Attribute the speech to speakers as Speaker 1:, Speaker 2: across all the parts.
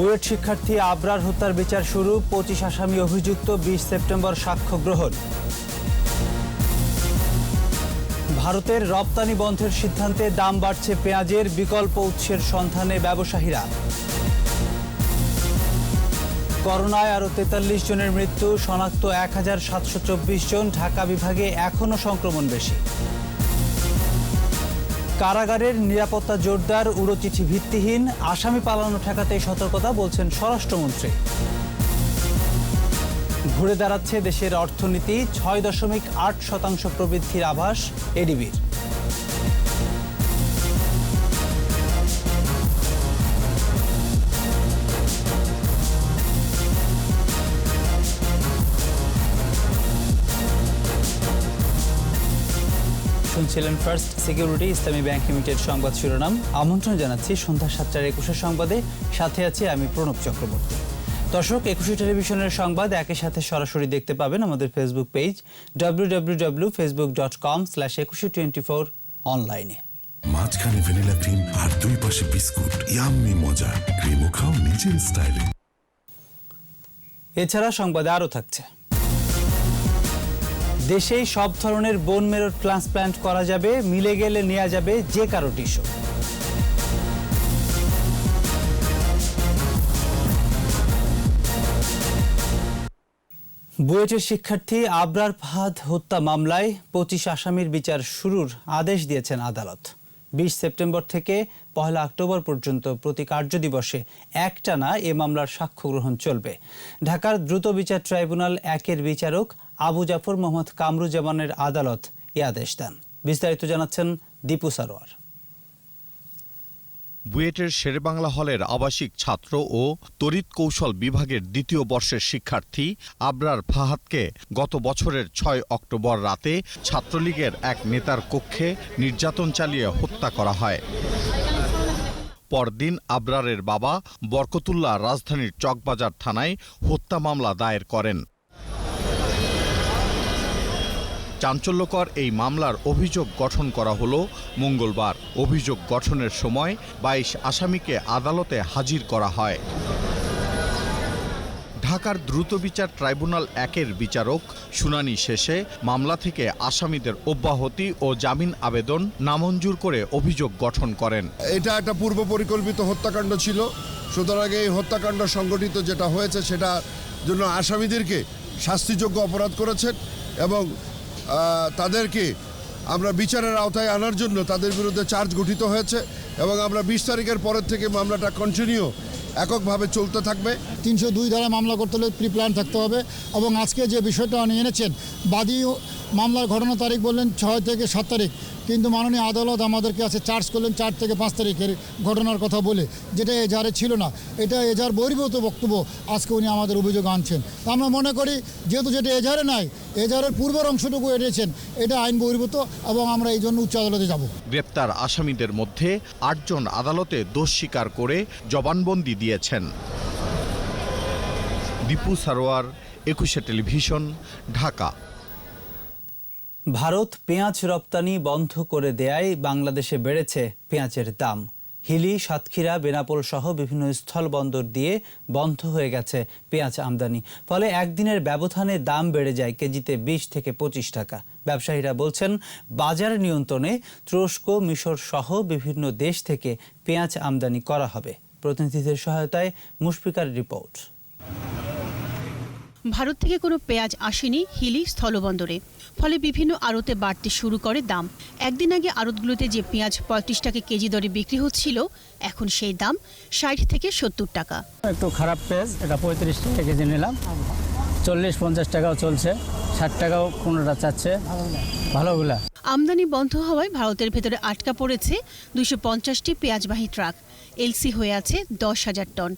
Speaker 1: বুয়েট শিক্ষার্থী আবরার হত্যার বিচার শুরু, 25 আসামি অভিযুক্ত, 20 সেপ্টেম্বর সাক্ষ্য গ্রহণ। ভারতের রপ্তানি বন্ধের সিদ্ধান্তে দাম বাড়ছে পেঁয়াজের, বিকল্প উৎসের সন্ধানে ব্যবসায়ীরা। করোনায় আরও 43 জনের মৃত্যু, শনাক্ত 1724 জন, ঢাকা বিভাগে এখনও সংক্রমণ বেশি। কারাগারের নিরাপত্তা জোরদার, উড়োচিঠি ভিত্তিহীন, আসামি পালানো ঠেকাতে সতর্কতা, বলছেন স্বরাষ্ট্রমন্ত্রী। ঘুরে দাঁড়াচ্ছে দেশের অর্থনীতি, 6.8% প্রবৃদ্ধির আভাস এডিবির। শুনছিলেন ফার্স্ট সিকিউরিটি ইসলামী ব্যাংক লিমিটেড সংবাদ শিরোনাম। আমন্ত্রণ জানাচ্ছি সন্ধ্যা 7টার 21 সংবাদে, সাথে আছি আমি প্রণব চক্রবর্তী। দর্শক, 21 টেলিভিশনের সংবাদ একই সাথে সরাসরি দেখতে পাবেন আমাদের ফেসবুক পেজ www.facebook.com/2124 অনলাইনে।
Speaker 2: মাঝখানে ভ্যানিলা ক্রিম আর দুই পাশে বিস্কুট, ইয়াম্মি মজা। ক্রিমও খাও নিজের স্টাইলে।
Speaker 1: এছাড়া সংবাদে আরও থাকছে, দেশেই সব ধরনের বোন মেরো ট্রান্সপ্ল্যান্ট করা যাবে, মিলে গেলে নেওয়া যাবে যে কারো টিস্যু। বুয়েটের শিক্ষার্থী আবরার ফাহাদ হত্যা মামলায় 25 আসামির বিচার শুরুর আদেশ দিয়েছেন আদালত। 20 সেপ্টেম্বর থেকে 1 অক্টোবর পর্যন্ত প্রতি কার্যদিবসে একটানা এ মামলার সাক্ষ্য গ্রহণ চলবে। ঢাকার দ্রুত বিচার ট্রাইব্যুনাল 1-এর বিচারক আবু জাফর মোহাম্মদ কামরুজ্জামানের আদালত এ আদেশ দেন। বিস্তারিত জানাচ্ছেন দীপু সারোয়ার।
Speaker 3: বুয়েটের শেরেবাংলা হলের আবাসিক ছাত্র ও তড়িৎ কৌশল বিভাগের 2য় বর্ষের শিক্ষার্থী আবরার ফাহাদকে গত বছরের 6 অক্টোবর রাতে ছাত্রলীগের এক নেতার কক্ষে নির্যাতন চালিয়ে হত্যা করা হয়। পরদিন আবরারের বাবা বরকতুল্লাহ রাজধানীর চকবাজার থানায় হত্যা মামলা দায়ের করেন। চাঞ্চল্যকর এই মামলার অভিযোগ গঠন করা হলো মঙ্গলবার। অভিযোগ গঠনের সময় 22 আসামিকে আদালতে হাজির করা হয়। ঢাকার দ্রুত বিচার ট্রাইব্যুনাল 1-এর বিচারক শুনানি শেষে মামলা থেকে আসামিদের অব্যাহতি ও জামিন আবেদন নামঞ্জুর করে অভিযোগ গঠন করেন।
Speaker 4: এটা একটা পূর্ব পরিকল্পিত হত্যাকাণ্ড ছিল, সুতরাং এই হত্যাকাণ্ড সংগঠিত যেটা হয়েছে সেটার জন্য আসামিদেরকে শাস্তিযোগ্য অপরাধ করেছেন এবং তাদেরকে আমরা বিচারের আওতায় আনার জন্য তাদের বিরুদ্ধে চার্জ গঠিত হয়েছে এবং আমরা 20 তারিখের পরের থেকে মামলাটা কন্টিনিউ এককভাবে চলতে থাকবে।
Speaker 5: 302 ধারা মামলা করতে হলে প্রি প্ল্যান থাকতে হবে এবং আজকে যে বিষয়টা নিয়ে এনেছেন, বাদী মামলার ঘটনা তারিখ বললেন 6 থেকে 7 তারিখ, কিন্তু মাননীয় আদালত আমাদেরকে আছে চার্জ করলেন 4 থেকে 5 তারিখের ঘটনার কথা বলে, যেটা এজাহারে ছিল না। এটা এজাহার বহির্ভূত বক্তব্য আজকে উনি আমাদের অভিযোগ আনছেন। আমরা মনে করি যেহেতু যেটা এজাহারে নাই, এজাহারের পূর্বের অংশটুকু এনেছেন, এটা আইন বহির্ভূত এবং আমরা এই জন্য উচ্চ আদালতে যাব।
Speaker 3: গ্রেপ্তার আসামিদের মধ্যে 8 জন আদালতে দোষ স্বীকার করে জবানবন্দি দিয়েছেন। দীপু সারোয়ার, 21 টেলিভিশন, ঢাকা।
Speaker 1: ভারত পেঁয়াজ রপ্তানি বন্ধ করে দেয়ায় বাংলাদেশে বেড়েছে পেঁয়াজের দাম। হিলি, সাতক্ষীরা, বেনাপোল সহ বিভিন্ন স্থলবন্দর দিয়ে বন্ধ হয়ে গেছে পেঁয়াজ আমদানি। ফলে একদিনের ব্যবধানে দাম বেড়ে যায় কেজিতে 20 থেকে 25 টাকা। ব্যবসায়ীরা বলছেন, বাজার নিয়ন্ত্রণে তুরস্ক, মিশর সহ বিভিন্ন দেশ থেকে পেঁয়াজ আমদানি করা হবে। প্রতিনিধিদের সহায়তায় মুশফিকার রিপোর্ট।
Speaker 6: ভারত থেকে কোনো পেঁয়াজ আসেনি হিলি স্থলবন্দরে, ফলে বিভিন্ন আড়তে বাড়তে শুরু করে দাম। একদিন আগে আড়তগুলোতে যে পেঁয়াজ 35 টাকা কেজি দরে বিক্রি হচ্ছিল, এখন সেই দাম 60 থেকে 70 টাকা।
Speaker 7: একটু খারাপ পেঁয়াজ, এটা 35 টাকা কেজি নিলাম, 40-50 টাকাও চলছে, 60 টাকাও কোনোটা চাচ্ছে ভালোগুলা।
Speaker 6: আমদানি বন্ধ হওয়ায় ভারতের ভেতরে আটকা পড়েছে 250টি পেঁয়াজবাহী ট্রাক, এলসি হয়ে আছে 10,000 টন।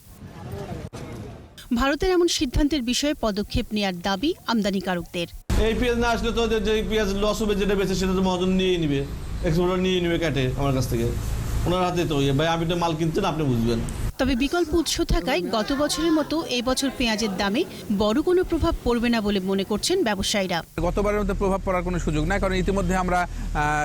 Speaker 6: ভারতের এমন সিদ্ধান্তের বিষয়ে পদক্ষেপ নেওয়ার দাবি আমদানিকারকদের।
Speaker 8: এই পেঁয়াজ না আসলে তো যে পেঁয়াজ লস হবে, যেটা বেঁচে সেটা তো মহাজন নিয়ে নিবে, এক্সপোর্টার নিয়ে নিবে কাটে আমার কাছ থেকে, ওনার হাতে তো ভাই আমি তো মাল কিনতেন, আপনি বুঝবেন।
Speaker 6: তবে বিকল্প উৎস থাকায় গত বছরের মতো এই বছর পেঁয়াজের দামে বড় কোনো প্রভাব পড়বে না বলে মনে করছেন ব্যবসায়ীরা।
Speaker 9: গতবারের মধ্যে প্রভাব পড়ার কোনো সুযোগ নাই, কারণ ইতিমধ্যে আমরা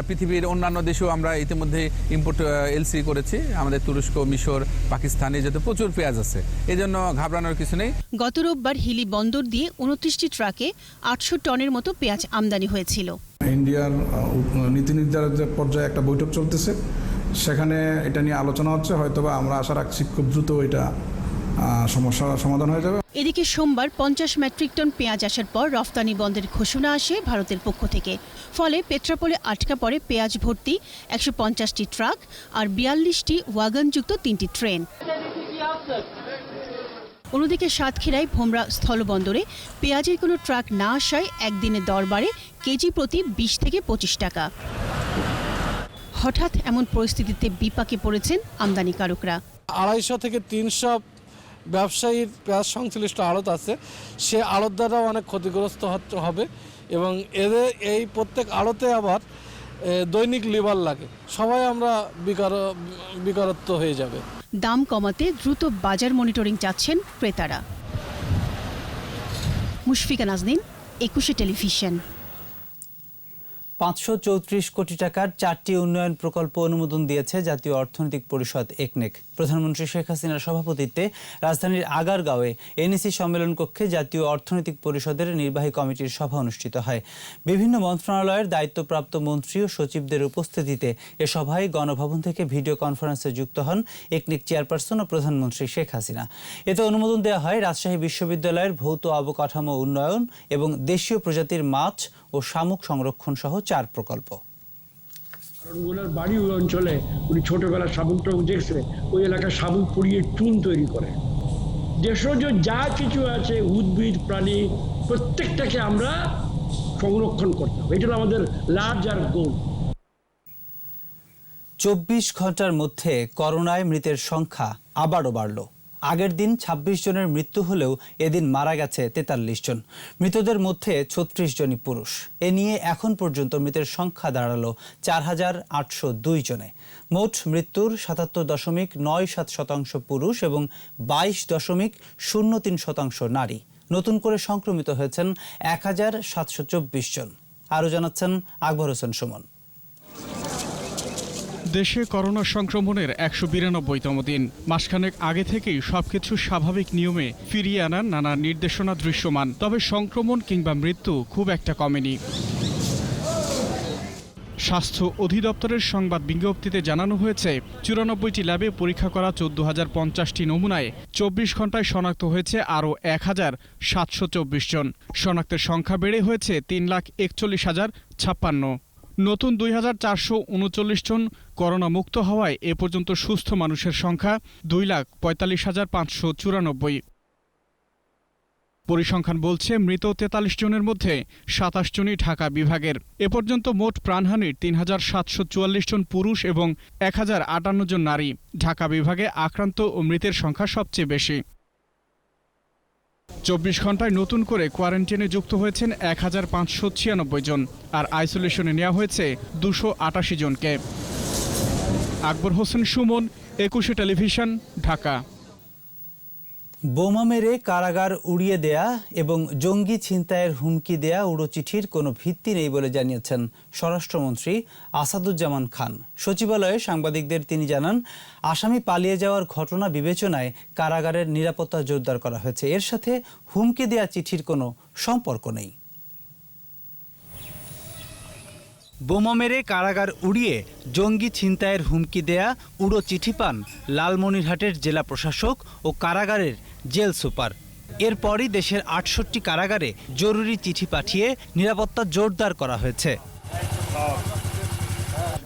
Speaker 9: পৃথিবীর অন্যান্য দেশেও আমরা ইতিমধ্যে ইম্পোর্ট এলসি করেছি। আমাদের তুরস্ক, মিশর, পাকিস্তানে যাতে প্রচুর পেঁয়াজ আছে, এই জন্য ঘাবড়ানোর কিছু নেই।
Speaker 6: গত রোববার হিলি বন্দর দিয়ে 29টি ট্রাকে 800 টনের মতো পেঁয়াজ আমদানি হয়েছিল।
Speaker 10: ইন্ডিয়ার নীতি নির্ধারকদের পর্যায়ে একটা বৈঠক চলতেছে, সেখানে এটা নিয়ে আলোচনা হচ্ছে। হয়তোবা আমরা আশা রাখছি খুব দ্রুত এটা সমস্যার সমাধান হয়ে যাবে।
Speaker 6: এদিকে সোমবার 50 মেট্রিক টন পেঁয়াজ আসার পর রফতানি বন্ধের ঘোষণা আসে ভারতের পক্ষ থেকে। ফলে পেট্রাপোলে আটকা পড়ে পেঁয়াজ ভর্তি 150টি ট্রাক আর 42টি ওয়াগনযুক্ত 3টি ট্রেন। অন্যদিকে সাতক্ষীরায় ভোমরা স্থলবন্দরে পেঁয়াজের কোনো ট্রাক না আসায় একদিনে দর বাড়ে কেজি প্রতি 20 থেকে 25 টাকা। হঠাৎ এমন পরিস্থিতিতে বিপাকে পড়েছেন আমদানিকারকরা।
Speaker 11: 250 থেকে 300 ব্যবসায়ীর পেঁয়াজ সংশ্লিষ্ট আড়ত আছে, সে আড়তদাররাও অনেক ক্ষতিগ্রস্ত হবে এবং এদের এই প্রত্যেক আড়তে আবার দৈনিক লিভার লাগে। সবাই আমরা বেকারত্ব হয়ে যাবে।
Speaker 6: দাম কমাতে দ্রুত বাজার মনিটরিং চাচ্ছেন ক্রেতারা। মুশফিকা নাজনীন, 21 টেলিভিশন।
Speaker 1: 534 কোটি টাকার 4টি উন্নয়ন প্রকল্প অনুমোদন দিয়েছে জাতীয় অর্থনৈতিক পরিষদ একনেক। প্রধানমন্ত্রী শেখ হাসিনার সভাপতিত্বে রাজধানীর আগারগাঁওয়ে এনইসি সম্মেলন কক্ষে জাতীয় অর্থনৈতিক পরিষদের নির্বাহী কমিটির সভা অনুষ্ঠিত হয়। বিভিন্ন মন্ত্রণালয়ের দায়িত্বপ্রাপ্ত মন্ত্রী ও সচিবদের উপস্থিতিতে এ সভায় গণভবন থেকে ভিডিও কনফারেন্সে যুক্ত হন একনেক চেয়ারপারসন ও প্রধানমন্ত্রী শেখ হাসিনা। এতে অনুমোদন দেওয়া হয় রাজশাহী বিশ্ববিদ্যালয়ের ভৌত অবকাঠামো উন্নয়ন এবং দেশীয় প্রজাতির মাছ ও শামুক সংরক্ষণ সহ 4 প্রকল্প।
Speaker 12: ওনার বাড়ি ওই অঞ্চলে, উনি ছোটবেলা শামুক টামুক দেখছে, ওই এলাকায় শামুক পুড়িয়ে চুন তৈরি করে। দেশজ যা কিছু আছে উদ্ভিদ প্রাণী প্রত্যেকটাকে আমরা সংরক্ষণ করতে হবে, এটা হলো আমাদের লার্জার গোল।
Speaker 1: 24 ঘন্টার মধ্যে করোনায় মৃতের সংখ্যা আবারও বাড়ল। আগের দিন 26 জনের মৃত্যু হলেও এদিন মারা গেছে 43 জন। মৃতদের মধ্যে 36 জনই পুরুষ। এ নিয়ে এখন পর্যন্ত মৃতের সংখ্যা দাঁড়ালো 4802 জনে। মোট মৃত্যুর 77.97% পুরুষ এবং 22.03% নারী। নতুন করে সংক্রমিত হয়েছেন 1724 জন। আরও জানাচ্ছেন আকবর হোসেন সুমন।
Speaker 13: দেশে করোনা সংক্রমণের 192তম দিন। মাসখানেক আগে থেকেই সবকিছু স্বাভাবিক নিয়মে ফিরিয়ে আনার নানা নির্দেশনা দৃশ্যমান, তবে সংক্রমণ কিংবা মৃত্যু খুব একটা কমেনি। স্বাস্থ্য অধিদপ্তরের সংবাদ বিজ্ঞপ্তিতে জানানো হয়েছে 94টি ল্যাবে পরীক্ষা করা 14,050টি নমুনায় 24 ঘন্টায় শনাক্ত হয়েছে আরও 1,724 জন। শনাক্তের সংখ্যা বেড়ে হয়েছে 3,41,056। নতুন 2,439 জন করোনা মুক্ত হওয়ায় এ পর্যন্ত সুস্থ মানুষের সংখ্যা 2,45,594। পরিসংখ্যান বলছে মৃত 43 জনের মধ্যে 27 জনই ঢাকা বিভাগের। এ পর্যন্ত মোট প্রাণহানির 3,744 জন পুরুষ এবং 1,058 জন নারী। ঢাকা বিভাগে আক্রান্ত ও মৃতের সংখ্যা সবচেয়ে বেশি। 24 ঘন্টায় নতুন করে কোয়ারেন্টাইনে যুক্ত হয়েছেন 1,596 জন, আর আইসোলেশনে নেওয়া হয়েছে 288 জনকে। আকবর হোসেন সুমন, 21 টেলিভিশন, ঢাকা।
Speaker 1: বোমা মেরে কারাগার উড়িয়ে দেয়া এবং জঙ্গি ছিনতাইয়ের হুমকি দেয়া উড়ো চিঠির কোনো ভিত্তি নেই বলে জানিয়েছেন স্বরাষ্ট্রমন্ত্রী আসাদুজ্জামান খান। সচিবালয়ে সাংবাদিকদের তিনি জানান, আসামি পালিয়ে যাওয়ার ঘটনা বিবেচনায় কারাগারের নিরাপত্তা জোরদার করা হয়েছে। এর সাথে হুমকি দেয়া চিঠির কোনো সম্পর্ক নেই। বোমা মেরে কারাগার উড়িয়ে জঙ্গি ছিনতাইয়ের হুমকি দেয়া উড়ো চিঠি পান লালমনিরহাটের জেলা প্রশাসক ও কারাগারের জেল সুপার। এরপরই দেশের 68টি কারাগারে জরুরি চিঠি পাঠিয়ে নিরাপত্তা জোরদার করা হয়েছে।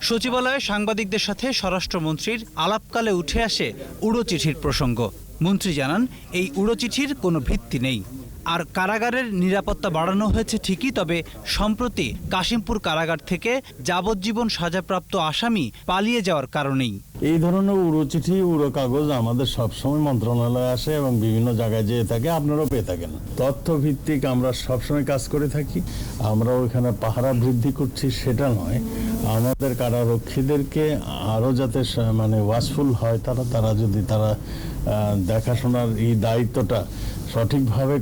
Speaker 1: সচিবালয়ে সাংবাদিকদের সাথে স্বরাষ্ট্রমন্ত্রীর আলাপকালে উঠে আসে উড়ো চিঠির প্রসঙ্গ। মন্ত্রী জানান, এই উড়ো চিঠির কোনো ভিত্তি নেই। আর কারাগারের নিরাপত্তা বাড়ানো হয়েছে ঠিকই, তবে সম্প্রতি কাশিমপুর কারাগার থেকে যাবজ্জীবন সাজাপ্রাপ্ত আসামি পালিয়ে যাওয়ার কারণেই।
Speaker 14: এই ধরনের উড়ো চিঠি, উড়ো কাগজ আমাদের সবসময় মন্ত্রণালয়ে আসে এবং বিভিন্ন জায়গায় যেয়ে থাকে, আপনারাও পেয়ে থাকেন। তথ্য ভিত্তিক আমরা সবসময় কাজ করে থাকি। আমরা ওইখানে পাহারা বৃদ্ধি করছি সেটা নয়, আমাদের কারারক্ষীদেরকে আরও যাতে মানে ওয়াচফুল হয়, তারা যদি দেখাশোনার এই দায়িত্বটা সঠিকভাবে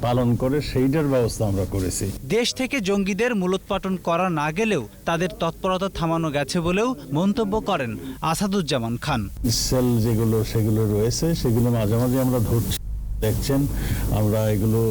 Speaker 14: পালন করে, সেইটার ব্যবস্থা আমরা করেছি।
Speaker 1: দেশ থেকে জঙ্গিদের মূলোৎপাটন করা না গেলেও তাদের তৎপরতা থামানো গেছে বলেও মন্তব্য করেন আসাদুজ্জামান খান।
Speaker 14: সেল সেগুলো রয়েছে, সেগুলো মাঝে মাঝে আমরা ধরছি, দেখছেন আমরা এগুলো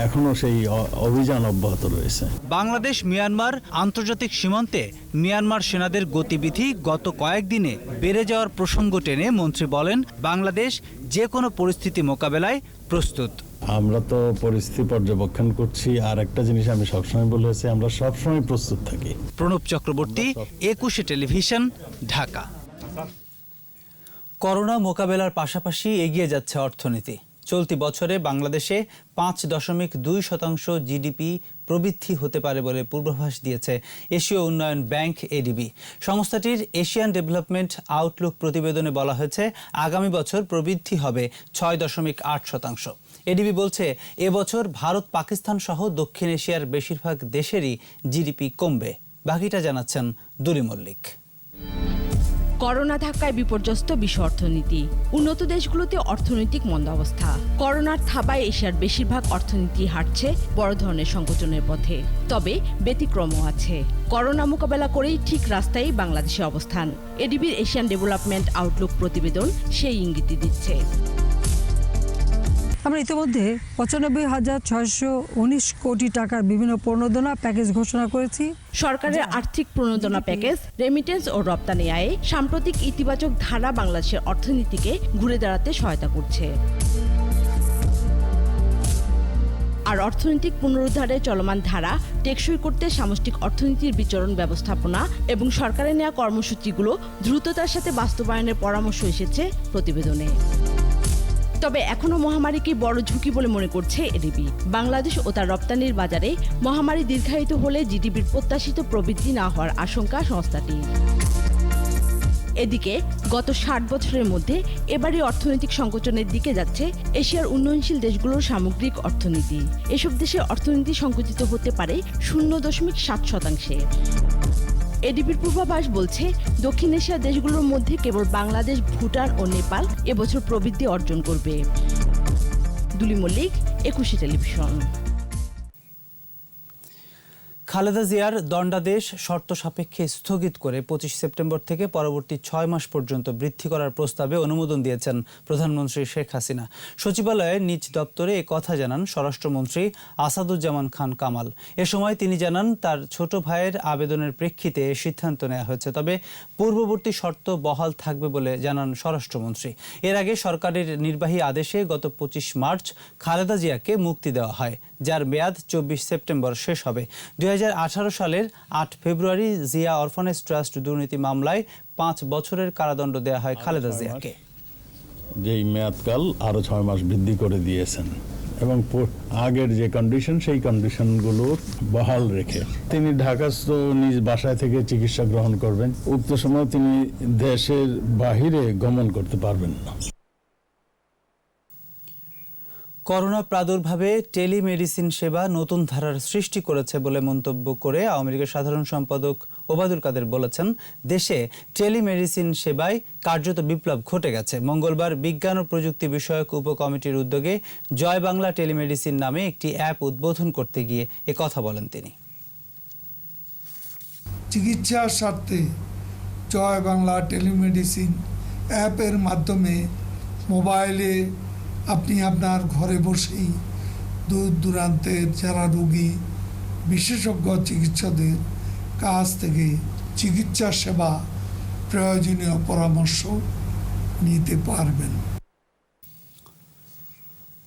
Speaker 14: এখনো সেই অভিযান অব্যাহত রয়েছে।
Speaker 1: বাংলাদেশ মিয়ানমার আন্তর্জাতিক সীমান্তে মিয়ানমার সেনাদের গতিবিধি গত কয়েকদিনে বেড়ে যাওয়ার প্রসঙ্গ টেনে মন্ত্রী বলেন, বাংলাদেশ যে কোনো পরিস্থিতি মোকাবেলায় প্রস্তুত।
Speaker 14: আমরা তো পরিস্থিতি পর্যবেক্ষণ করছি, আর একটা জিনিস আমি সবসময় বলেছি, আমরা সবসময় প্রস্তুত থাকি।
Speaker 1: প্রণব চক্রবর্তী, 21 টেলিভিশন, ঢাকা। করোনা মোকাবেলার পাশাপাশি এগিয়ে যাচ্ছে অর্থনীতি। চলতি বছরে বাংলাদেশে 5.2% জিডিপি প্রবৃদ্ধি হতে পারে বলে পূর্বাভাস দিয়েছে এশীয় উন্নয়ন ব্যাংক এডিবি। সংস্থাটির এশিয়ান ডেভেলপমেন্ট আউটলুক প্রতিবেদনে বলা হয়েছে, আগামী বছর প্রবৃদ্ধি হবে 6.8%। এডিবি বলছে, এবছর ভারত, পাকিস্তান সহ দক্ষিণ এশিয়ার বেশিরভাগ দেশেরই জিডিপি কমবে। বাকিটা জানাচ্ছেন দুলি মল্লিক।
Speaker 15: করোনা ধাক্কায় বিপর্যস্ত বিশ্ব অর্থনীতি, উন্নত দেশগুলোতে অর্থনৈতিক মন্দাবস্থা। করোনার থাবায় এশিয়ার বেশিরভাগ অর্থনীতি হাঁটছে বড় ধরনের সংকোচনের পথে। তবে ব্যতিক্রমও আছে। করোনা মোকাবেলা করেই ঠিক রাস্তায় বাংলাদেশের অবস্থান। এডিবির এশিয়ান ডেভেলপমেন্ট আউটলুক প্রতিবেদন সেই ইঙ্গিতই দিচ্ছে।
Speaker 16: আমরা ইতিমধ্যে 95,619 কোটি টাকার বিভিন্ন প্রণোদনা প্যাকেজ ঘোষণা করেছি।
Speaker 15: সরকারের আর্থিক প্রণোদনা প্যাকেজ, রেমিটেন্স ও রপ্তানি আয়ে সাম্প্রতিক ইতিবাচক ধারা বাংলাদেশের অর্থনীতিকে ঘুরে দাঁড়াতে সহায়তা করছে। আর অর্থনৈতিক পুনরুদ্ধারের চলমান ধারা টেকসই করতে সামষ্টিক অর্থনীতির বিচরণ ব্যবস্থাপনা এবং সরকারের নেওয়া কর্মসূচিগুলো দ্রুততার সাথে বাস্তবায়নের পরামর্শ এসেছে প্রতিবেদনে। তবে এখনও মহামারীকে বড় ঝুঁকি বলে মনে করছে এডিবি। বাংলাদেশ ও তার রপ্তানির বাজারে মহামারী দীর্ঘায়িত হলে জিডিপির প্রত্যাশিত প্রবৃদ্ধি না হওয়ার আশঙ্কা সংস্থাটির। এদিকে গত 60 বছরের মধ্যে এবারই অর্থনৈতিক সংকোচনের দিকে যাচ্ছে এশিয়ার উন্নয়নশীল দেশগুলোর সামগ্রিক অর্থনীতি। এসব দেশের অর্থনীতি সংকুচিত হতে পারে 0.7%। এডিবির পূর্বাভাস বলছে, দক্ষিণ এশিয়ার দেশগুলোর মধ্যে কেবল বাংলাদেশ, ভুটান ও নেপাল এবছর প্রবৃদ্ধি অর্জন করবে। দুলি মল্লিক, 21 টেলিভিশন।
Speaker 1: খালেদা জিয়ার দণ্ডাদেশ শর্ত সাপেক্ষে স্থগিত করে 25 সেপ্টেম্বর থেকে পরবর্তী 6 মাস পর্যন্ত বৃদ্ধি করার প্রস্তাবে অনুমোদন দিয়েছেন প্রধানমন্ত্রী শেখ হাসিনা। সচিবালয়ে নিজ দপ্তরে এ কথা জানান স্বরাষ্ট্রমন্ত্রী আসাদুজ্জামান খান কামাল। এ সময় তিনি জানান, তার ছোট ভাইয়ের আবেদনের প্রেক্ষিতে এ সিদ্ধান্ত নেওয়া হয়েছে, তবে পূর্ববর্তী শর্ত বহাল থাকবে বলে জানান স্বরাষ্ট্রমন্ত্রী। এর আগে সরকারের নির্বাহী আদেশে গত 25 মার্চ খালেদা জিয়াকে মুক্তি দেওয়া হয়, যার মেয়াদ 24 সেপ্টেম্বর শেষ হবে। 2018 সালের 8 ফেব্রুয়ারি জিয়া অরফানেজ ট্রাস্ট দুর্নীতি মামলায় 5 বছরের কারাদণ্ড দেওয়া হয় খালেদা জিয়াকে।
Speaker 14: যেই মেয়াদকাল আরো 6 মাস বৃদ্ধি করে দিয়েছেন এবং আগের যে কন্ডিশন, সেই কন্ডিশনগুলো বহাল রেখে তিনি ঢাকাস্থ নিজ বাসায় থেকে চিকিৎসা গ্রহণ করবেন। উক্ত সময় তিনি দেশের বাহিরে গমন করতে পারবেন না।
Speaker 1: করোনা প্রাদুর্ভাবে টেলিমেডিসিন সেবা নতুন ধারার সৃষ্টি করেছে বলে মন্তব্য করে আওয়ামী লীগের সাধারণ সম্পাদক ওবায়দুল কাদের বলেছেন, দেশে টেলিমেডিসিন সেবায় কার্যত বিপ্লব ঘটে গেছে। মঙ্গলবার বিজ্ঞান ও প্রযুক্তি বিষয়ক উপকমিটির উদ্যোগে জয় বাংলা টেলিমেডিসিন নামে একটি অ্যাপ উদ্বোধন করতে গিয়ে এ কথা বলেন তিনি।
Speaker 17: চিকিৎসার স্বার্থে জয় বাংলা টেলিমেডিসিন অ্যাপের মাধ্যমে মোবাইলে আপনি আপনার ঘরে বসেই দূর দূরান্তের যারা রোগী, বিশেষজ্ঞ চিকিৎসকদের কাছ থেকে চিকিৎসা সেবা, প্রয়োজনীয় পরামর্শ নিতে পারবেন।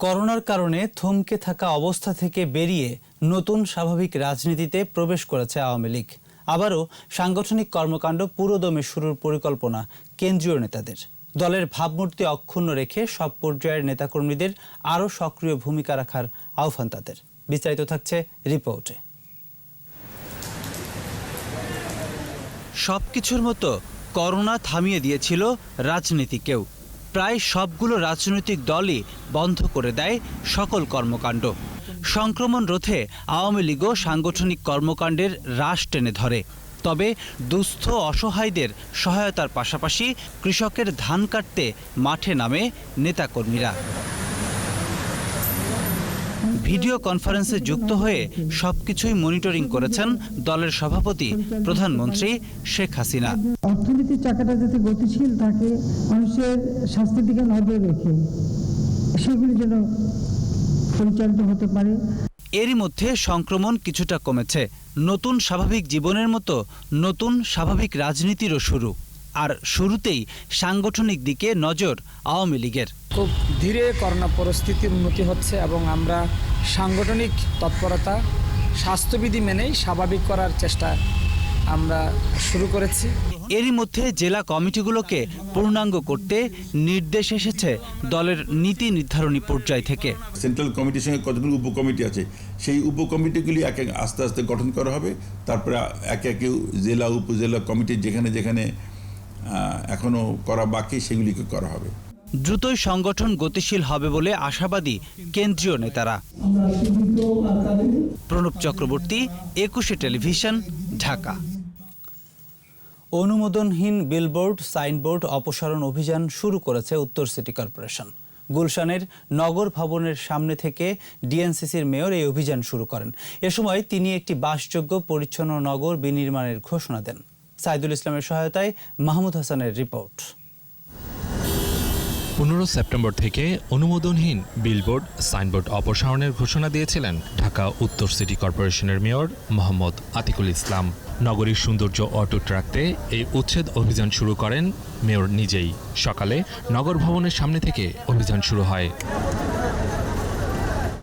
Speaker 1: করোনার কারণে থমকে থাকা অবস্থা থেকে বেরিয়ে নতুন স্বাভাবিক রাজনীতিতে প্রবেশ করেছে আওয়ামী লীগ। আবারও সাংগঠনিক কর্মকাণ্ড পুরোদমে শুরুর পরিকল্পনা কেন্দ্রীয় নেতাদের। দলের ভাবমূর্তি অক্ষুণ্ণ রেখে সব পর্যায়ের নেতাকর্মীদের আরও সক্রিয় ভূমিকা রাখার আহ্বান তাদের। বিস্তারিত থাকছে রিপোর্টে। সবকিছুর মতো করোনা থামিয়ে দিয়েছিল রাজনীতিকেও। প্রায় সবগুলো রাজনৈতিক দলই বন্ধ করে দেয় সকল কর্মকাণ্ড। সংক্রমণ রোধে আওয়ামী লীগও সাংগঠনিক কর্মকাণ্ডের রাশ টেনে ধরে। তবে দুস্থ অসহায়দের সহায়তার পাশাপাশি কৃষকের ধান কাটতে মাঠে নামে নেতাকর্মীরা। ভিডিও কনফারেন্সে যুক্ত হয়ে সবকিছুই মনিটরিং করেছেন দলের সভাপতি প্রধানমন্ত্রী শেখ হাসিনা।
Speaker 16: অর্থনীতির চাকাটা যাতে গতিশীল থাকে, মানুষের স্বাস্থ্যের দিকে নজর রেখে সেগুলি যেন পরিচালিত হতে পারে।
Speaker 1: এরই মধ্যে সংক্রমণ কিছুটা কমেছে, নতুন স্বাভাবিক জীবনের মতো নতুন স্বাভাবিক রাজনীতিরও শুরু। আর শুরুতেই সাংগঠনিক দিকে নজর আওয়ামী লীগের।
Speaker 18: খুব ধীরে করোনা পরিস্থিতির উন্নতি হচ্ছে এবং আমরা সাংগঠনিক তৎপরতা স্বাস্থ্যবিধি মেনেই স্বাভাবিক করার চেষ্টা আমরা শুরু করেছি।
Speaker 1: এরই মধ্যে জেলা কমিটিগুলোকে পূর্ণাঙ্গ করতে নির্দেশ এসেছে দলের নীতি নির্ধারণী পর্যায় থেকে।
Speaker 19: সেন্ট্রাল কমিটির সঙ্গে কতগুলো উপকমিটি আছে, সেই উপকমিটিগুলি আস্তে আস্তে গঠন করা হবে। তারপরে একে একে জেলা উপজেলা কমিটি যেখানে যেখানে এখনো করা বাকি সেগুলিকে করা হবে।
Speaker 1: দ্রুতই সংগঠন গতিশীল হবে বলে আশাবাদী কেন্দ্রীয় নেতারা। প্রণব চক্রবর্তী, 21 টেলিভিশন, ঢাকা। অনুমোদনহীন বিলবোর্ড সাইনবোর্ড অপসারণ অভিযান শুরু করেছে উত্তর সিটি কর্পোরেশন। গুলশানের নগর ভবনের সামনে থেকে ডিএনসিসির মেয়র এই অভিযান শুরু করেন। এ সময় তিনি একটি বাসযোগ্য পরিচ্ছন্ন নগর বিনির্মাণের ঘোষণা দেন। সাইদুল ইসলামের সহায়তায় মাহমুদ হাসানের রিপোর্ট।
Speaker 20: 15 সেপ্টেম্বর থেকে অনুমোদনহীন বিলবোর্ড সাইনবোর্ড অপসারণের ঘোষণা দিয়েছিলেন ঢাকা উত্তর সিটি কর্পোরেশনের মেয়র মোহাম্মদ আতিকুল ইসলাম। নগরীর সৌন্দর্য অটুট রাখতে এই উচ্ছেদ অভিযান শুরু করেন মেয়র নিজেই। সকালে নগর ভবনের সামনে থেকে অভিযান শুরু হয়।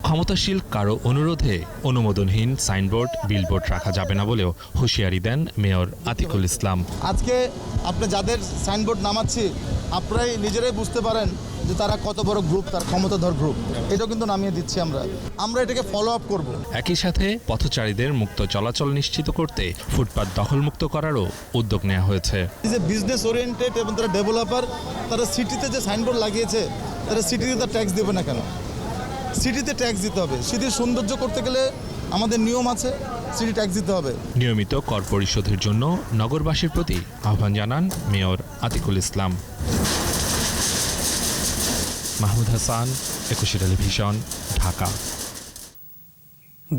Speaker 20: ক্ষমতাশীল কারো অনুরোধে অনুমোদনহীন সাইনবোর্ড বিলবোর্ড রাখা যাবে না বলেও হুঁশিয়ারি দেন মেয়র আতিকুল ইসলাম।
Speaker 21: আজকে আপনি যাদের সাইনবোর্ড নামাচ্ছি আপনারাই নিজেরাই বুঝতে পারেন যে তারা কত বড় গ্রুপ, তার ক্ষমতাধর গ্রুপ। এটাও কিন্তু নামিয়ে দিচ্ছি আমরা এটাকে ফলো আপ করব।
Speaker 20: একই সাথে পথচারীদের মুক্ত চলাচল নিশ্চিত করতে ফুটপাত দখলমুক্ত করারও উদ্যোগ নেওয়া হয়েছে।
Speaker 21: যে বিজনেস ওরিয়েন্টেড এবং তারা ডেভেলপার, তারা সিটিতে যে সাইনবোর্ড লাগিয়েছে তারা সিটিতে তার ট্যাক্স দেবে না কেন? সিটিতে ট্যাক্স দিতে হবে। সিটির সৌন্দর্য করতে গেলে আমাদের নিয়ম আছে, সিটি ট্যাক্স দিতে হবে।
Speaker 20: নিয়মিত কর পরিশোধের জন্য নগরবাসীর প্রতি আহ্বান জানান মেয়র আতিকুল ইসলাম। মাহমুদ হাসান, 21 টেলিভিশন, ঢাকা।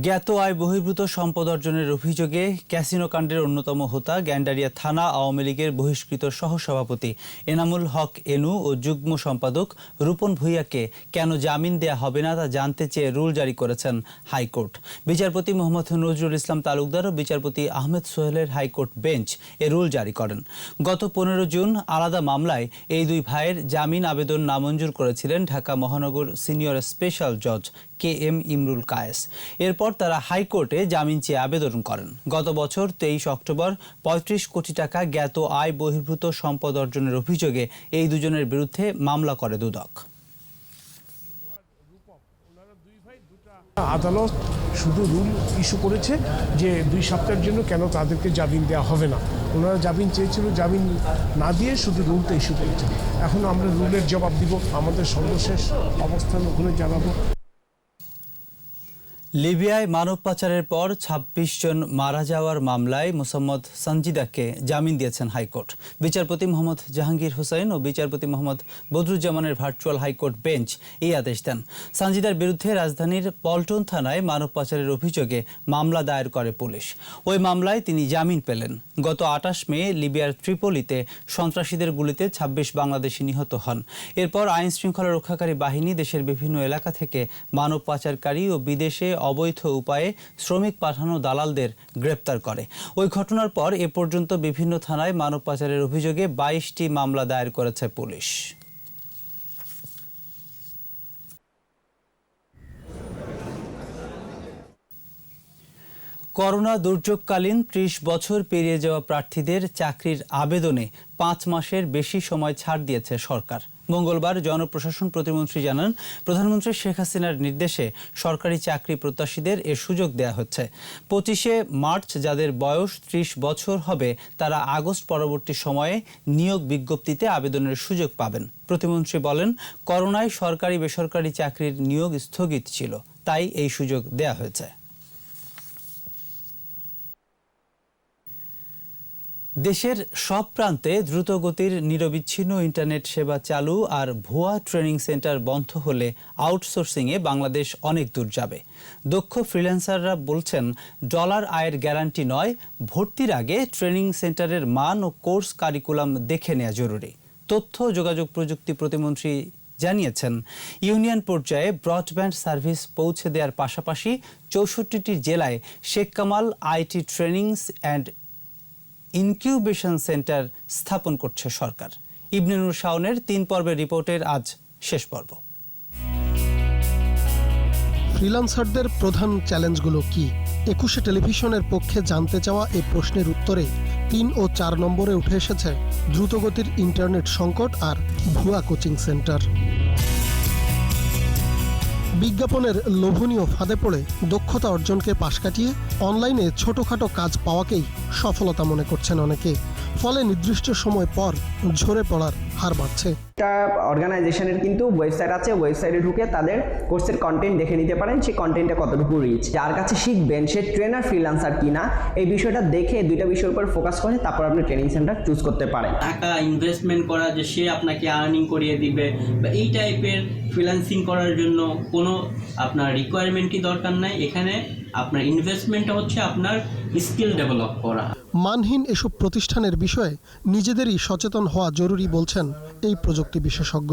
Speaker 1: জ্ঞাত আয় বহির্ভূত সম্পদ অর্জনের অভিযোগে ক্যাসিনো কাণ্ডের অন্যতম হোতা গ্যান্ডারিয়া থানা আওয়ামী লীগের বহিষ্কৃত সহসভাপতি এনামুল হক এনু ও যুগ্ম সম্পাদক রূপন ভূঁইয়াকে কেন জামিন দেয়া হবে না তা জানতে চেয়ে রুল জারি করেছেন হাইকোর্ট। বিচারপতি মোহাম্মদ নজরুল ইসলাম তালুকদার ও বিচারপতি আহমেদ সোহেলের হাইকোর্ট বেঞ্চ এ রুল জারি করেন। গত 15 জুন আলাদা মামলায় এই দুই ভাইয়ের জামিন আবেদন নামঞ্জুর করেছিলেন ঢাকা মহানগর সিনিয়র স্পেশাল জজ KM ইমরুল কায়েস। এরপর তারা হাইকোর্টে জামিন চেয়ে আবেদন করেন। গত বছর 23 অক্টোবর 35 কোটি টাকা জ্ঞাত আয় বহির্ভূত সম্পদ অর্জনের অভিযোগে এই দুজনের বিরুদ্ধে মামলা করে দুদক।
Speaker 22: আদালত শুধু রুল ইস্যু করেছে যে 2 সপ্তাহের জন্য কেন তাদেরকে জামিন দেওয়া হবে না। ওনারা জামিন চেয়েছিল, জামিন না দিয়ে শুধু রুলটা ইস্যু করেছে। এখন আমরা রুলের জবাব দিব, আমাদের সর্বশেষ অবস্থান ওখানে জানাবো।
Speaker 1: লিবিয়ায় মানব পাচারের পর 26 জন মারা যাওয়ার মামলায় মোসাম্মদ সঞ্জিদাকে জামিন দিয়েছেন হাইকোর্ট। বিচারপতি মোহাম্মদ জাহাঙ্গীর হোসেন ও বিচারপতি মোহাম্মদ বদরুজ্জামানের ভার্চুয়াল হাইকোর্ট বেঞ্চ এই আদেশ দেন। সঞ্জিদার বিরুদ্ধে রাজধানীর পল্টন থানায় মানব পাচারের অভিযোগে মামলা দায়ের করে পুলিশ। ওই মামলায় তিনি জামিন পেলেন। গত 28 মে লিবিয়ার ত্রিপোলিতে সন্ত্রাসীদের গুলিতে 26 বাংলাদেশি নিহত হন। এরপর আইন শৃঙ্খলা রক্ষাকারী বাহিনী দেশের বিভিন্ন এলাকা থেকে মানব পাচারকারী ও বিদেশে অবৈধ উপায়ে শ্রমিক পাঠানো দালালদের গ্রেপ্তার করে। ওই ঘটনার পর এ পর্যন্ত বিভিন্ন থানায় মানব পাচারের অভিযোগে 22টি মামলা দায়ের করেছে পুলিশ। করোনা দুর্যোগকালীন 30 বছর পেরিয়ে যাওয়া প্রার্থীদের চাকরির আবেদনে 5 মাসের বেশি সময় ছাড় দিয়েছে সরকার। মঙ্গলবার জনপ্রশাসন প্রতিমন্ত্রী জানান, প্রধানমন্ত্রী শেখ হাসিনার নির্দেশে সরকারি চাকরি প্রত্যাশীদের এ সুযোগ দেয়া হচ্ছে। 25শে মার্চ যাদের বয়স 30 বছর হবে তারা আগস্ট পরবর্তী সময়ে নিয়োগ বিজ্ঞপ্তিতে আবেদনের সুযোগ পাবেন। প্রতিমন্ত্রী বলেন, করোনায় সরকারি বেসরকারি চাকরির নিয়োগ স্থগিত ছিল, তাই এই সুযোগ দেয়া হয়েছে। দেশের সব প্রান্তে দ্রুতগতির নিরবিচ্ছিন্ন ইন্টারনেট সেবা চালু আর ভুয়া ট্রেনিং সেন্টার বন্ধ হলে আউটসোর্সিংয়ে বাংলাদেশ অনেক দূর যাবে। দক্ষ ফ্রিল্যান্সাররা বলছেন, ডলার আয়ের গ্যারান্টি নয়, ভর্তির আগে ট্রেনিং সেন্টারের মান ও কোর্স কারিকুলাম দেখে নেওয়া জরুরি। তথ্য যোগাযোগ প্রযুক্তি প্রতিমন্ত্রী জানিয়েছেন, ইউনিয়ন পর্যায়ে ব্রডব্যান্ড সার্ভিস পৌঁছে দেওয়ার পাশাপাশি 64টি জেলায় Sheikh Kamal IT trainings and incubation centre স্থাপন করছে সরকার। ইবনে নূর শাওনের 3 পর্বের রিপোর্টের আজ শেষ পর্ব।
Speaker 2: ফ্রিল্যান্সারদের প্রধান চ্যালেঞ্জগুলো কি? 21 টেলিভিশনের পক্ষে জানতে চাওয়া এই প্রশ্নের উত্তরে 3 ও 4 নম্বরে উঠে এসেছে দ্রুতগতির ইন্টারনেট সংকট আর ভুয়া কোচিং সেন্টার। বিজ্ঞাপনের লোভনীয় ফাঁদে পড়ে দক্ষতা অর্জনকে পাশ কাটিয়ে অনলাইনে ছোটখাটো কাজ পাওয়াকেই সফলতা মনে করছেন অনেকে। ফলে নির্দিষ্ট সময় পর ঝরে পড়ার হার বাড়ছে।
Speaker 4: একটা অর্গানাইজেশনের কিন্তু ওয়েবসাইট আছে, ওয়েবসাইটে ঢুকে তাদের কোর্সের কন্টেন্ট দেখে নিতে পারেন, সেই কন্টেন্টটা কতটুকু রিচ, যার কাছে শিখবেন সে ট্রেনার ফ্রিল্যান্সার কিনা, এই বিষয়টা দেখে 2টা বিষয়ের উপর ফোকাস করে তারপর আপনি ট্রেনিং সেন্টার চুজ করতে পারেন।
Speaker 23: টাকা ইনভেস্টমেন্ট করা যে সে আপনাকে আর্নিং করিয়ে দিবে বা এই টাইপের ফ্রিল্যান্সিং করার জন্য কোনো আপনার রিকোয়ারমেন্টই দরকার নাই। এখানে আপনার ইনভেস্টমেন্টটা হচ্ছে আপনার স্কিল ডেভেলপ করা।
Speaker 2: মানহীন এসব প্রতিষ্ঠানের বিষয়ে নিজেদেরই সচেতন হওয়া জরুরি বলছেন এই প্রযুক্তি বিশেষজ্ঞ।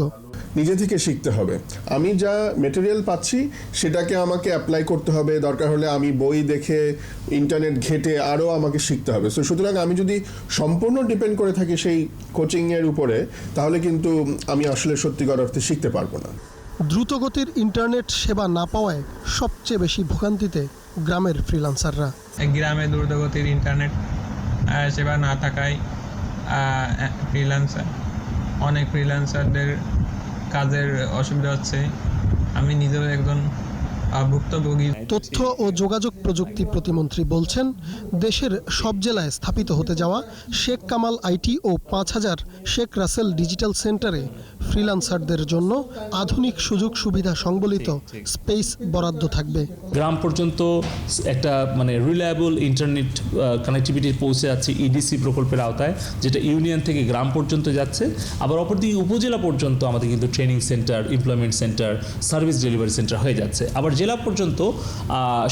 Speaker 24: নিজে থেকে শিখতে হবে। আমি যা মেটেরিয়াল পাচ্ছি সেটাকে আমাকে অ্যাপ্লাই করতে হবে, দরকার হলে আমি বই দেখে ইন্টারনেট ঘেটে আরও আমাকে শিখতে হবে। সো সুতরাং আমি যদি সম্পূর্ণ ডিপেন্ড করে থাকি সেই কোচিংয়ের উপরে, তাহলে কিন্তু আমি আসলে সত্যিকার অর্থে শিখতে পারবো না।
Speaker 2: দ্রুতগতির ইন্টারনেট সেবা না পাওয়ায় সবচেয়ে বেশি ভোগান্তিতে গ্রামের ফ্রিল্যান্সাররা।
Speaker 25: গ্রামে দ্রুতগতির ইন্টারনেট সেবা না থাকায় অনেক ফ্রিল্যান্সারদের কাজের অসুবিধা হচ্ছে। আমি নিজেও একজন ভুক্তভোগী।
Speaker 2: তথ্য ও যোগাযোগ প্রযুক্তি প্রতিমন্ত্রী বলছেন, দেশের সব জেলায় স্থাপিত হতে যাওয়া শেখ কামাল আইটি ও 5000 শেখ রাসেল ডিজিটাল সেন্টারে ফ্রিল্যান্সারদের জন্য আধুনিক সুযোগ সুবিধা সংবলিত স্পেস বরাদ্দ থাকবে।
Speaker 26: গ্রাম পর্যন্ত একটা রিলায়েবল ইন্টারনেট কানেক্টিভিটি পৌঁছে যাচ্ছে ইডিসি প্রকল্পের আওতায়, যেটা ইউনিয়ন থেকে গ্রাম পর্যন্ত যাচ্ছে। আবার অপরদিকে উপজেলা পর্যন্ত আমাদের কিন্তু training center, employment center, service delivery center হয়ে যাচ্ছে। আবার জেলা পর্যন্ত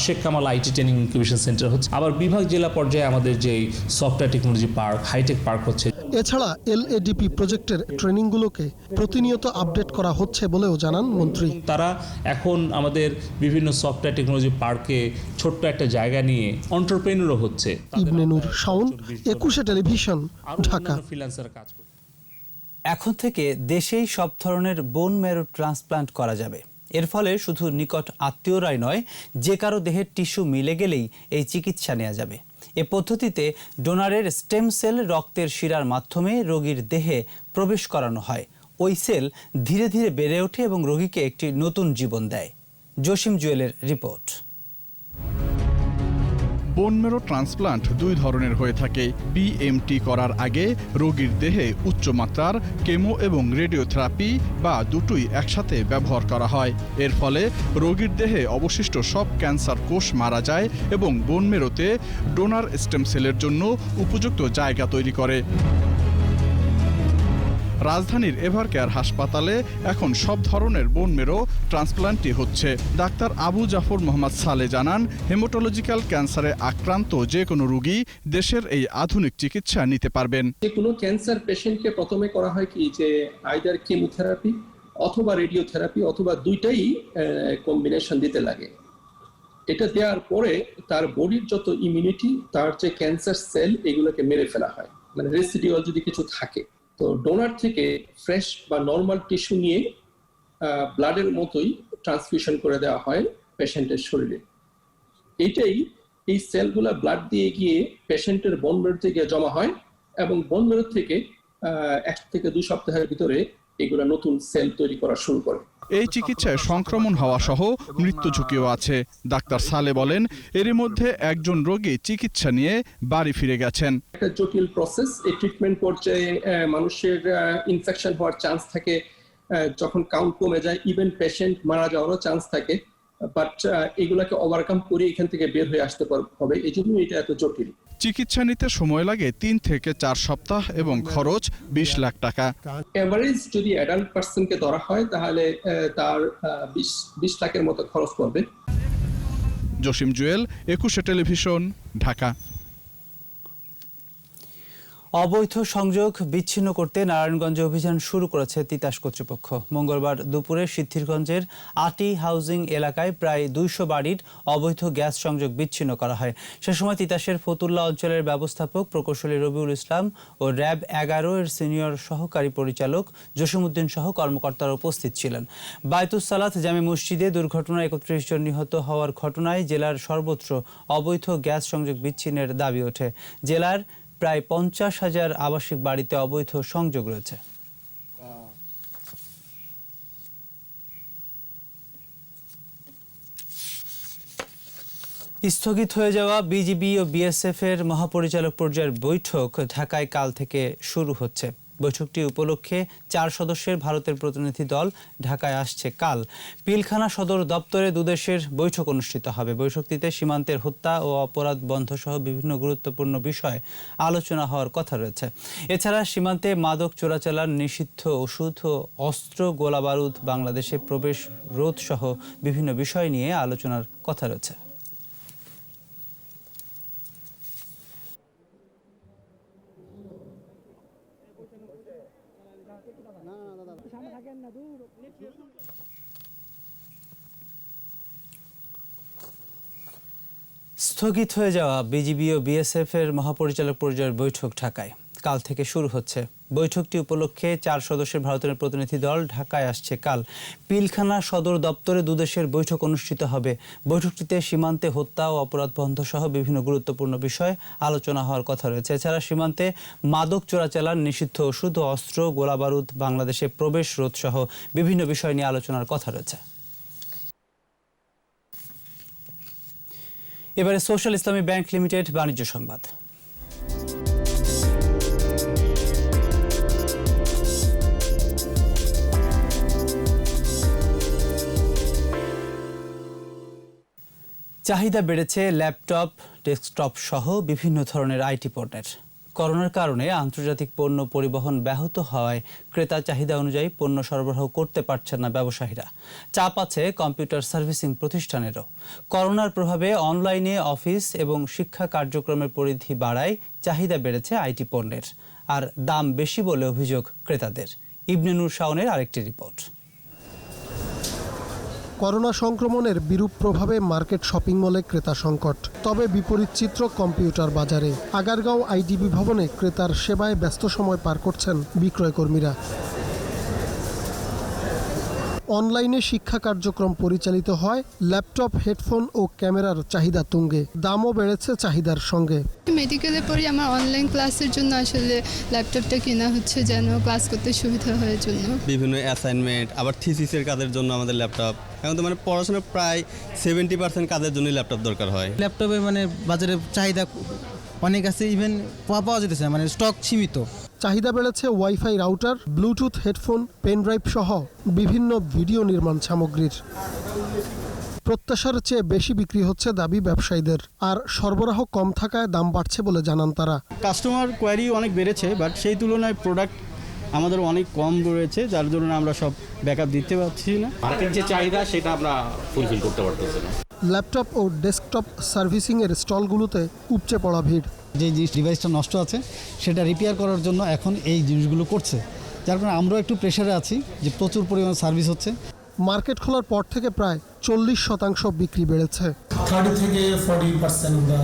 Speaker 26: Sheikh Kamal IT training incubation center হচ্ছে। আবার বিভাগ জেলা পর্যায়ে আমাদের যে software technology park, hitech park হচ্ছে।
Speaker 2: এছাড়া এলএডিপি প্রজেক্টের ট্রেনিংগুলোকে প্রতিনিয়ত আপডেট করা হচ্ছে বলেও জানান মন্ত্রী।
Speaker 26: তারা এখন আমাদের বিভিন্ন সফটওয়্যার টেকনোলজি পার্কে ছোট্ট একটা জায়গা নিয়ে এন্টারপ্রেনিউরও হচ্ছে।
Speaker 2: ইবনে নূর শাওন, 21 টেলিভিশন, ঢাকা।
Speaker 1: এখন থেকে দেশেই সব ধরনের বোন ম্যারো ট্রান্সপ্লান্ট করা যাবে। এর ফলে শুধু নিকট আত্মীয়রাই নয়, যে কারো দেহের টিস্যু মিলে গেলেই এই চিকিৎসা নেওয়া যাবে। এ পদ্ধতিতে ডোনারের স্টেম সেল রক্তের শিরার মাধ্যমে রোগীর দেহে প্রবেশ করানো হয়। ওই সেল ধীরে ধীরে বেড়ে ওঠে এবং রোগীকে একটি নতুন জীবন দেয়। জসিম জুয়েলের রিপোর্ট।
Speaker 13: বোন ম্যারো ট্রান্সপ্লান্ট 2 ধরনের হয়ে থাকে। বিএমটি করার আগে রোগীর দেহে উচ্চমাত্রার কেমো এবং রেডিওথেরাপি বা দুটোই একসাথে ব্যবহার করা হয়। এর ফলে রোগীর দেহে অবশিষ্ট সব ক্যান্সার কোষ মারা যায় এবং বোন ম্যারোতে ডোনার স্টেম সেলের জন্য উপযুক্ত জায়গা তৈরি করে। রাজধানীর এভারকেয়ার হাসপাতালে এখন সব ধরনের বোন ম্যারো ট্রান্সপ্লান্টই হচ্ছে। ডাক্তার আবু জাফর মোহাম্মদ সালে জানান, হেমাটোলজিক্যাল ক্যান্সারে আক্রান্ত যে কোনো রোগী দেশের এই আধুনিক চিকিৎসা নিতে পারবেন।
Speaker 27: যে কোনো ক্যান্সার পেশেন্টকে প্রথমে করা হয় কি, যে আইদার কেমোথেরাপি অথবা রেডিওথেরাপি অথবা দুইটাই কম্বিনেশন দিতে লাগে। এটা দেওয়ার পরে তার বডির যত ইমিউনিটি, তার যে ক্যান্সার সেল, এগুলোকে মেরে ফেলা হয়, রেসিডিউয়াল যদি কিছু থাকে। তো ডোনার থেকে ফ্রেশ বা নর্মাল টিস্যু নিয়ে ব্লাডের মতোই ট্রান্সফিউশন করে দেওয়া হয় পেশেন্টের শরীরে। এই সেলগুলো ব্লাড দিয়ে গিয়ে পেশেন্টের বোন ম্যারোতে গিয়ে জমা হয় এবং বোন ম্যারো থেকে 1 থেকে 2 সপ্তাহের ভিতরে এগুলো নতুন সেল তৈরি করা শুরু করে।
Speaker 13: এই চিকিৎসায় সংক্রমণ হওয়া সহ মৃত্যু ঝুঁকিও আছে। ডাক্তার সালে বলেন, এরই মধ্যে একজন রোগী চিকিৎসা নিয়ে বাড়ি ফিরে গেছেন।
Speaker 27: একটা জটিল প্রসেস। এই ট্রিটমেন্ট পর্যায়ে মানুষের ইনফেকশন হওয়ার চান্স থাকে, যখন কাউন্ট কমে যায় ইভেন পেশেন্ট মারা যাওয়ারও চান্স থাকে। বাট এগুলাকে ওভারকাম করে এখান থেকে বের হয়ে আসতে হবে, এই জন্য এটা এত জটিল।
Speaker 13: চিকিৎসা নিতে সময় লাগে 3 থেকে 4 সপ্তাহ এবং খরচ 20 লাখ টাকা।
Speaker 27: এভারেজ যদি অ্যাডাল্ট পার্সনকে ধরা হয় তাহলে তার 20 লাখের মতো খরচ পড়বে।
Speaker 13: জসিম জুয়েল, 21 টেলিভিশন, ঢাকা।
Speaker 1: অবৈধ সংযোগ বিচ্ছিন্ন করতে নারায়ণগঞ্জে অভিযান শুরু করেছে তিতাস কর্তৃপক্ষ। মঙ্গলবার দুপুরে সিদ্ধিরগঞ্জের আটি হাউজিং এলাকায় প্রায় 200 বাড়ির অবৈধ গ্যাস সংযোগ বিচ্ছিন্ন করা হয়। সে সময় তিতাসের ফতুল্লা অঞ্চলের ব্যবস্থাপক প্রকৌশলী রবিউল ইসলাম ও র্যাব 11 এর সিনিয়র সহকারী পরিচালক জসিমউদ্দিন সহ কর্মকর্তারা উপস্থিত ছিলেন। বায়তুস সালাত জামে মসজিদে দুর্ঘটনায় 31 জন নিহত হওয়ার ঘটনায় জেলার সর্বত্র অবৈধ গ্যাস সংযোগ বিচ্ছিন্নের দাবি ওঠে। জেলার প্রায় 50,000 আবাসিক বাড়িতে অবৈধ সংযোগ রয়েছে। স্থগিত হয়ে যাওয়া বিজিবি ও বিএসএফ এর মহাপরিচালক পর্যায়ের বৈঠক ঢাকায় কাল থেকে শুরু হচ্ছে। বৈঠকটি উপলক্ষে 4 সদস্যের ভারতের প্রতিনিধি দল ঢাকায় আসছে কাল। পিলখানা সদর দপ্তরে দুদেশের বৈঠক অনুষ্ঠিত হবে। বৈঠকটিতে সীমান্তের হত্যা ও অপরাধ বন্ধ সহ বিভিন্ন গুরুত্বপূর্ণ বিষয়ে আলোচনা হওয়ার কথা রয়েছে। এছাড়া সীমান্তে মাদক চোরাচালান, নিষিদ্ধ ওষুধ ও অস্ত্র, গোলাবারুদ, বাংলাদেশে প্রবেশ রোধ সহ বিভিন্ন বিষয় নিয়ে আলোচনার কথা রয়েছে। স্থগিত হয়ে যাওয়া বিজিবি ও বিএসএফ এর মহাপরিচালক পর্যায়ের বৈঠক ঢাকায় কাল থেকে শুরু হচ্ছে। বৈঠকটি উপলক্ষে 4 সদস্যের ভারতের প্রতিনিধি দল ঢাকায় আসছে কাল। পিলখানা সদর দপ্তরে দুদেশের বৈঠক অনুষ্ঠিত হবে। বৈঠকটিতে সীমান্তে হত্যা ও অপরাধ বন্ধ সহ বিভিন্ন গুরুত্বপূর্ণ বিষয়ে আলোচনা হওয়ার কথা রয়েছে। এছাড়া সীমান্তে মাদক চোরাচালান, নিষিদ্ধ ওষুধ ও অস্ত্র, গোলাবারুদ, বাংলাদেশে প্রবেশ রোধ সহ বিভিন্ন বিষয় নিয়ে আলোচনার কথা রয়েছে। এবারে সোশ্যাল ইসলামী ব্যাংক লিমিটেড বাণিজ্য সংবাদ। চাহিদা বেড়েছে ল্যাপটপ, ডেস্কটপ সহ বিভিন্ন ধরনের আইটি পণ্যের। করোনার কারণে আন্তর্জাতিক পণ্য পরিবহন ব্যাহত হওয়ায় ক্রেতা চাহিদা অনুযায়ী পণ্য সরবরাহ করতে পারছেন না ব্যবসায়ীরা। চাপ আছে কম্পিউটার সার্ভিসিং প্রতিষ্ঠানেরও। করোনার প্রভাবে অনলাইনে অফিস এবং শিক্ষা কার্যক্রমের পরিধি বাড়ায় চাহিদা বেড়েছে আইটি পণ্যের, আর দাম বেশি বলে অভিযোগ ক্রেতাদের। ইবনে নূর শাওনের আরেকটি রিপোর্ট।
Speaker 2: করোনা সংক্রমণের বিরূপ প্রভাবে মার্কেট শপিং মলে ক্রেতা সংকট। তবে বিপরীত চিত্র কম্পিউটার বাজারে। আগারগাঁও আইডিবি ভবনে ক্রেতার সেবায় ব্যস্ত সময় পার করছেন বিক্রয়কর্মীরা। অনলাইনে শিক্ষা কার্যক্রম পরিচালিত হয়। ল্যাপটপ, হেডফোন ও ক্যামেরার চাহিদা তুঙ্গে। দামও বেড়েছে চাহিদার সঙ্গে।
Speaker 3: মেডিকেলে পড়ি, আমার অনলাইন ক্লাসের জন্য আসলে ল্যাপটপটা কেনা হচ্ছে যেন ক্লাস করতে সুবিধা হয় জন্য।
Speaker 5: বিভিন্ন অ্যাসাইনমেন্ট, আবার থিসিসের কাজের জন্য আমাদের ল্যাপটপ। এখন তো মানে পড়াশোনার প্রায় 70% কাজের জন্যই ল্যাপটপ দরকার হয়।
Speaker 7: ল্যাপটপে মানে বাজারে চাহিদা অনেক আছে, ইভেন পাওয়া যেতেছে মানে স্টক সীমিত।
Speaker 2: চাহিদা বেড়েছে wifi router, bluetooth headphone, pen drive সহ বিভিন্ন ভিডিও নির্মাণ সামগ্রীর। প্রত্যাশার চেয়ে বেশি বিক্রি হচ্ছে দাবি ব্যবসায়ীদের, আর সরবরাহ কম থাকায় দাম বাড়ছে বলে জানান তারা।
Speaker 7: কাস্টমার কোয়ারি অনেক বেড়েছে, বাট সেই তুলনায় প্রোডাক্ট আমাদের অনেক কম রয়েছে, যার জন্য আমরা সব ব্যাকআপ দিতে পারছি না।
Speaker 8: মার্কেট যে চাহিদা সেটা আমরা ফুলফিল করতে পারতেছি না।
Speaker 2: ল্যাপটপ ও ডেস্কটপ সার্ভিসিংয়ের স্টলগুলোতে উপচে পড়া ভিড়।
Speaker 7: যে ডিভাইসটা নষ্ট আছে সেটা রিপেয়ার করার জন্য এখন এই জিনিসগুলো করছে, যার কারণে আমরাও একটু প্রেশারে আছি যে প্রচুর পরিমাণে সার্ভিস হচ্ছে।
Speaker 2: মার্কেট খোলার পর থেকে প্রায় 40% বিক্রি বেড়েছে।
Speaker 9: 30 থেকে 40% আমরা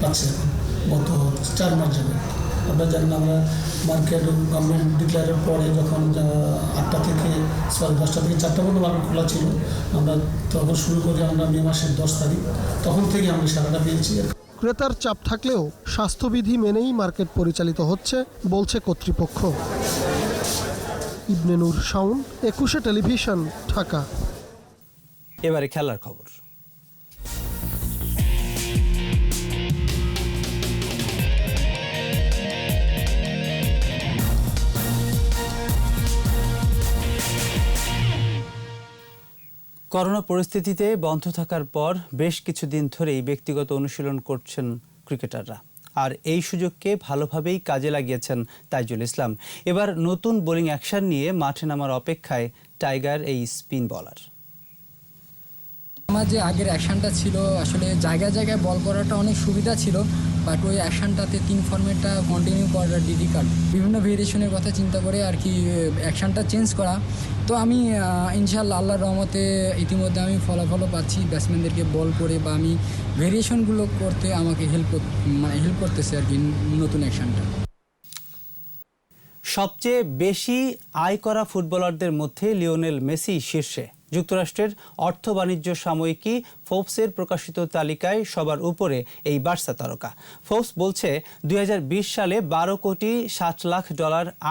Speaker 9: পাচ্ছি গত 4 মাস যাবে। আপনারা জানেন আমরা মার্কেট গভর্নমেন্ট ডিক্লেয়ারের পরে যখন 10টা থেকে 4টা পর্যন্ত মার্কেট খোলা ছিল, আমরা তখন শুরু করি আমরা মে মাসের 10 তারিখ, তখন থেকে আমরা সারাটা পেয়েছি।
Speaker 2: ক্রেতার চাপ থাকলেও স্বাস্থ্যবিধি মেনেই মার্কেট পরিচালিত হচ্ছে বলছে কর্তৃপক্ষ। ইবনে নূর শাওন, 21 টেলিভিশন, ঢাকা।
Speaker 1: এবারে খেলার খবর। করোনা পরিস্থিতিতে বন্ধ থাকার পর বেশ কিছুদিন ধরেই ব্যক্তিগত অনুশীলন করছেন ক্রিকেটাররা। আর এই সুযোগকে ভালোভাবেই কাজে লাগিয়েছেন তাইজুল ইসলাম। এবার নতুন বোলিং অ্যাকশন নিয়ে মাঠে নামার অপেক্ষায় টাইগার এই স্পিন বলার।
Speaker 6: আমার যে আগের অ্যাকশনটা ছিল আসলে জায়গায় জায়গায় বল করাটা অনেক সুবিধা ছিল, বাট ওই অ্যাকশনটাতে 3 ফরম্যাটটা কন্টিনিউ করাটা ডিফিকাল্ট। বিভিন্ন ভেরিয়েশনের কথা চিন্তা করে আর কি অ্যাকশনটা চেঞ্জ করা। তো আমি ইনশাআল্লাহ আল্লাহর রহমতে ইতিমধ্যে আমি ফলাফলও পাচ্ছি ব্যাটসম্যানদেরকে বল করে, বা আমি ভেরিয়েশনগুলো করতে আমাকে হেল্প করতেছে আর কি নতুন অ্যাকশনটা।
Speaker 1: সবচেয়ে বেশি আয় করা ফুটবলারদের মধ্যে লিওনেল মেসি শীর্ষে। যুক্তরাষ্ট্রের অর্থ বাণিজ্য সাময়িকী ফোর্বসের প্রকাশিত তালিকায় সবার উপরে এই বার্সা তারকা। ফোর্বস বলছে 2020 সালে $12.60 কোটি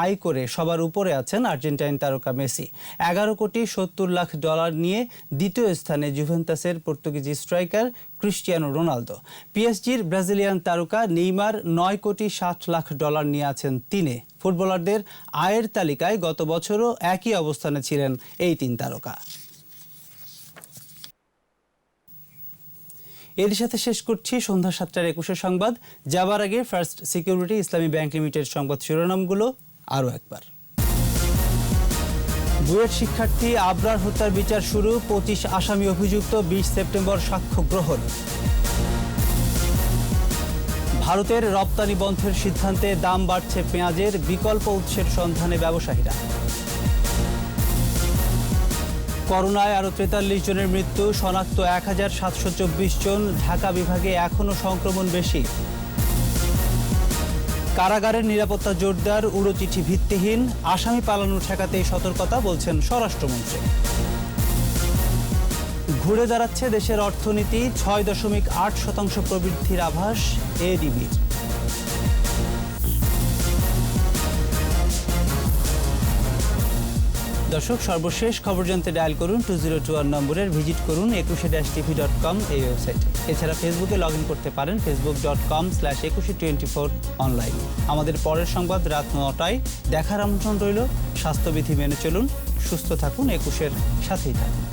Speaker 1: আয় করে সবার উপরে আছেন আর্জেন্টাইন তারকা মেসি। $11.70 কোটি নিয়ে দ্বিতীয় স্থানে জুভেন্টাসের পর্তুগিজ স্ট্রাইকার ক্রিস্টিয়ানো রোনালদো। পিএসজির ব্রাজিলিয়ান তারকা নেইমার $9.60 কোটি নিয়ে আছেন 3-এ। ফুটবলারদের আয়ের তালিকায় গত বছরও একই অবস্থানে ছিলেন এই 3 তারকা। এর সাথে শেষ করছি সন্ধ্যা 7টার 21 সংবাদ। যাবার আগে ফার্স্ট সিকিউরিটি ইসলামী ব্যাংক লিমিটেড সংবাদ শিরোনামগুলো আরও একবার। বুয়েট শিক্ষার্থী আবরার হত্যার বিচার শুরু, 25 আসামি অভিযুক্ত, 20 সেপ্টেম্বর সাক্ষ্য গ্রহণ। ভারতের রপ্তানি বন্ধের সিদ্ধান্তে দাম বাড়ছে পেঁয়াজের, বিকল্প উৎসের সন্ধানে ব্যবসায়ীরা। করোনায় আরও 43 জনের মৃত্যু, শনাক্ত 1724 জন। ঢাকা বিভাগে এখনও সংক্রমণ বেশি। কারাগারের নিরাপত্তা জোরদার, উড়োচিঠি ভিত্তিহীন, আসামি পালানো ঠেকাতেই সতর্কতা বলছেন স্বরাষ্ট্রমন্ত্রী। ঘুরে দাঁড়াচ্ছে দেশের অর্থনীতি, 6.8% প্রবৃদ্ধির আভাস এডিবির। দর্শক, সর্বশেষ খবর জানতে ডায়াল করুন 2021 নম্বরের, ভিজিট করুন 21-tv.com এই ওয়েবসাইটে। এছাড়া ফেসবুকে লগ ইন করতে পারেন facebook.com/2124 অনলাইন। আমাদের পরের সংবাদ রাত 9টায় দেখার আমন্ত্রণ রইল। স্বাস্থ্যবিধি মেনে চলুন, সুস্থ থাকুন, 21-এর সাথেই থাকুন।